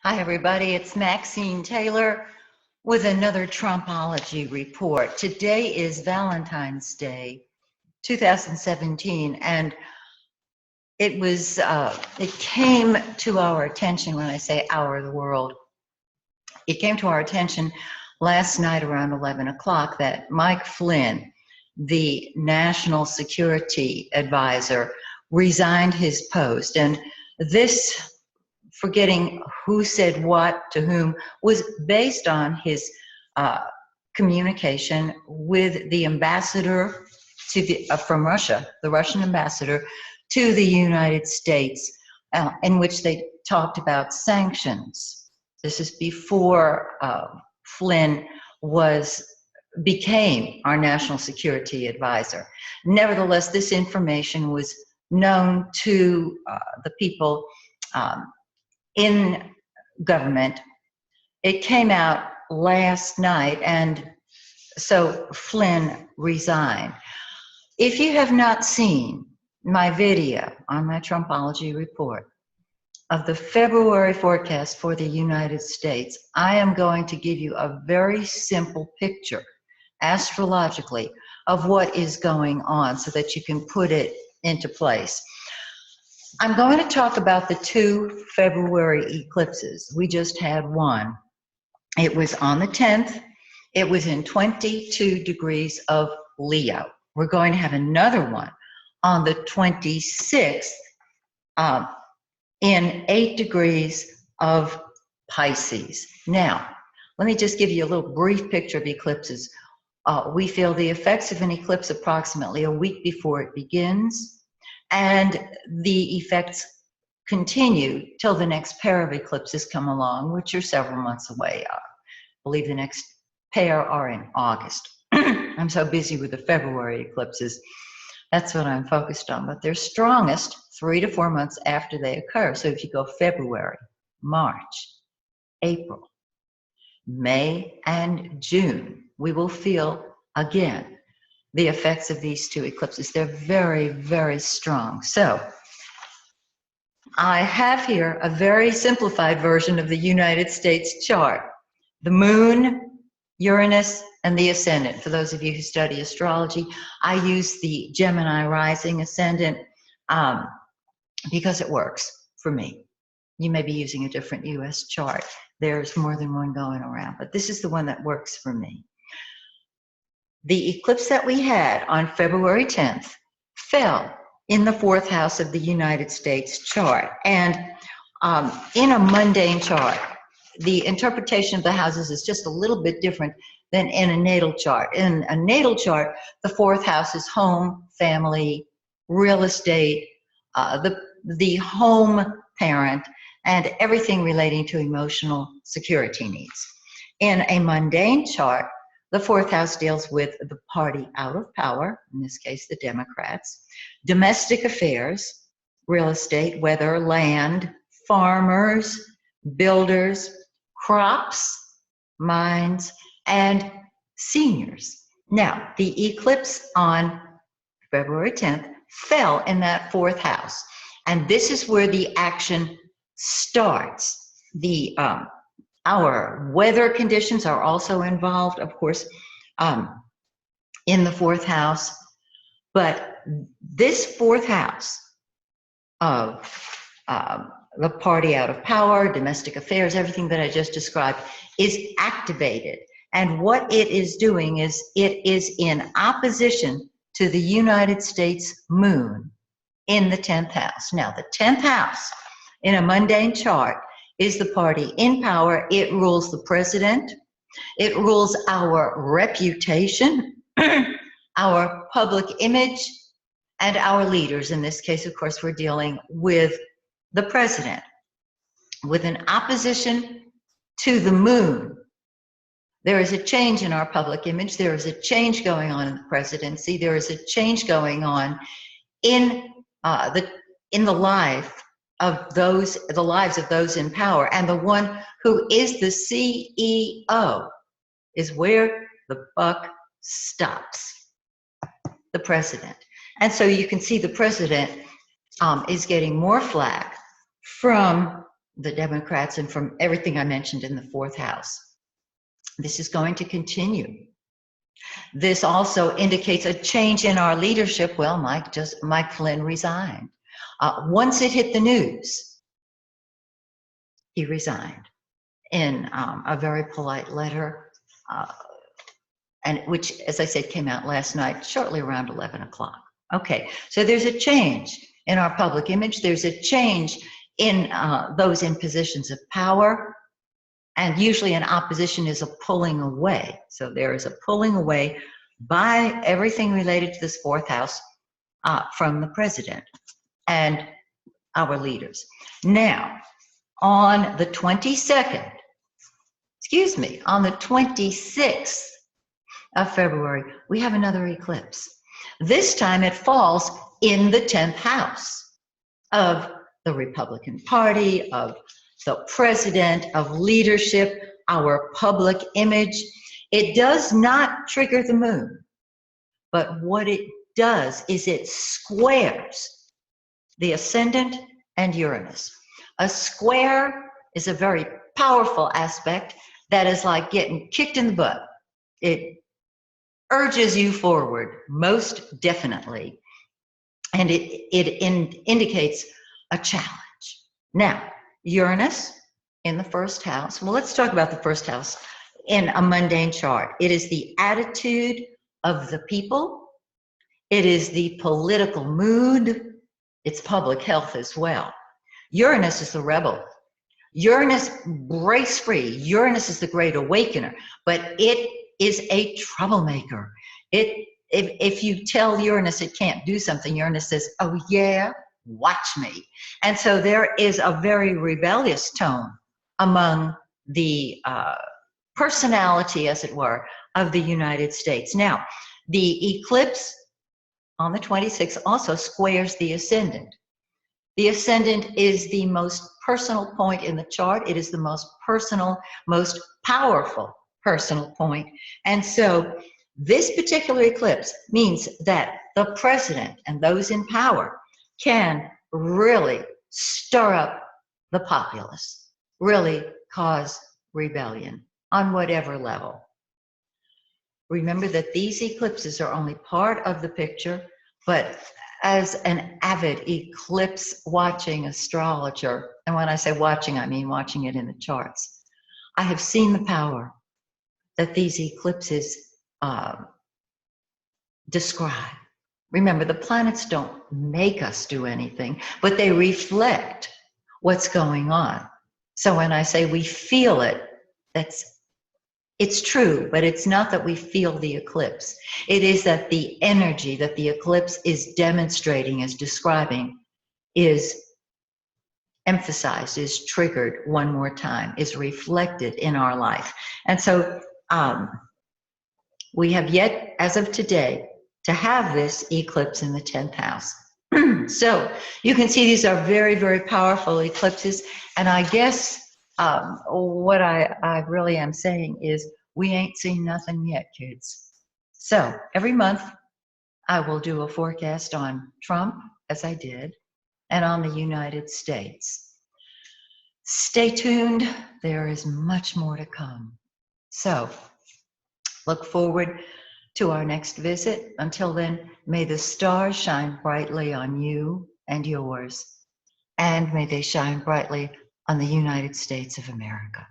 Hi, everybody. It's Maxine Taylor with another Trumpology Report. Today is Valentine's Day, 2017, and it came to our attention. When I say our, the world, it came to our attention last night around 11 o'clock that Mike Flynn, the National Security Advisor, resigned his post. And this, forgetting who said what to whom, was based on his communication with the ambassador from Russia, the Russian ambassador to the United States, in which they talked about sanctions. This is before Flynn became our national security advisor. Nevertheless, this information was known to the people in government. It came out last night, and so Flynn resigned. If you have not seen my video on my Trumpology Report of the February forecast for the United States, I am going to give you a very simple picture, astrologically, of what is going on so that you can put it into place. I'm going to talk about the 2 February eclipses. We just had one. It was on the 10th. It was in 22 degrees of Leo. We're going to have another one on the 26th in 8 degrees of Pisces. Now, let me just give you a little brief picture of eclipses. We feel the effects of an eclipse approximately a week before it begins, and the effects continue till the next pair of eclipses come along, which are several months away. I believe the next pair are in August. I'm so busy with the February eclipses. That's what I'm focused on. But they're strongest 3 to 4 months after they occur. So if you go February, March, April, May, and June, we will feel again the effects of these 2 eclipses. They're very, very strong. So I have here a very simplified version of the United States chart. The moon, Uranus, and the ascendant. For those of you who study astrology, I use the Gemini rising ascendant because it works for me. You may be using a different US chart. There's more than one going around, but this is the one that works for me. The eclipse that we had on February 10th fell in the 4th house of the United States chart. And in a mundane chart, the interpretation of the houses is just a little bit different than in a natal chart. In a natal chart, the 4th house is home, family, real estate, the home parent, and everything relating to emotional security needs. In a mundane chart, the 4th house deals with the party out of power, in this case, the Democrats, domestic affairs, real estate, weather, land, farmers, builders, crops, mines, and seniors. Now, the eclipse on February 10th fell in that 4th house, and this is where the action starts. Our weather conditions are also involved, of course, in the 4th house, but this 4th house of the party out of power, domestic affairs, everything that I just described is activated. And what it is doing is it is in opposition to the United States moon in the 10th house. Now, the 10th house in a mundane chart is the party in power. It rules the president. It rules our reputation, our public image, and our leaders. In this case, of course, we're dealing with the president. With an opposition to the moon, there is a change in our public image. There is a change going on in the presidency. There is a change going on in the life of the lives of those in power, and the one who is the CEO is where the buck stops, the president. And so you can see the president is getting more flack from the Democrats and from everything I mentioned in the fourth house. This is going to continue. This also indicates a change in our leadership. Well, Mike Flynn resigned. Once it hit the news, he resigned in a very polite letter, and which, as I said, came out last night, shortly around 11 o'clock. Okay, so there's a change in our public image. There's a change in those in positions of power, and usually an opposition is a pulling away. So there is a pulling away by everything related to this fourth house from the president and our leaders. Now, on the 26th of February, we have another eclipse. This time it falls in the 10th house of the Republican Party, of the president, of leadership, our public image. It does not trigger the moon, but what it does is it squares the ascendant and Uranus. A square is a very powerful aspect that is like getting kicked in the butt. It urges you forward, most definitely, and it indicates a challenge. Now, Uranus in the first house. Well, let's talk about the first house in a mundane chart. It is the attitude of the people. It is the political mood. It's public health as well. Uranus is the rebel. Uranus breaks free. Uranus is the great awakener, but it is a troublemaker. If you tell Uranus it can't do something, Uranus says, oh yeah, watch me. And so there is a very rebellious tone among the personality, as it were, of the United States. Now, the eclipse on the 26th also squares the ascendant. The ascendant is the most personal point in the chart. It is the most personal, most powerful personal point. And so this particular eclipse means that the president and those in power can really stir up the populace, really cause rebellion on whatever level. Remember that these eclipses are only part of the picture, but as an avid eclipse watching astrologer, and when I say watching, I mean watching it in the charts, I have seen the power that these eclipses describe. Remember, the planets don't make us do anything, but they reflect what's going on. So when I say we feel it, it's true, but it's not that we feel the eclipse. It is that the energy that the eclipse is demonstrating, is describing, is emphasized, is triggered one more time, is reflected in our life. And so we have yet, as of today, to have this eclipse in the 10th house. So you can see these are very, very powerful eclipses. And I guess what I really am saying is we ain't seen nothing yet, kids. So every month I will do a forecast on Trump, as I did, and on the United States. Stay tuned. There is much more to come. So look forward to our next visit. Until then, may the stars shine brightly on you and yours, and may they shine brightly on the United States of America.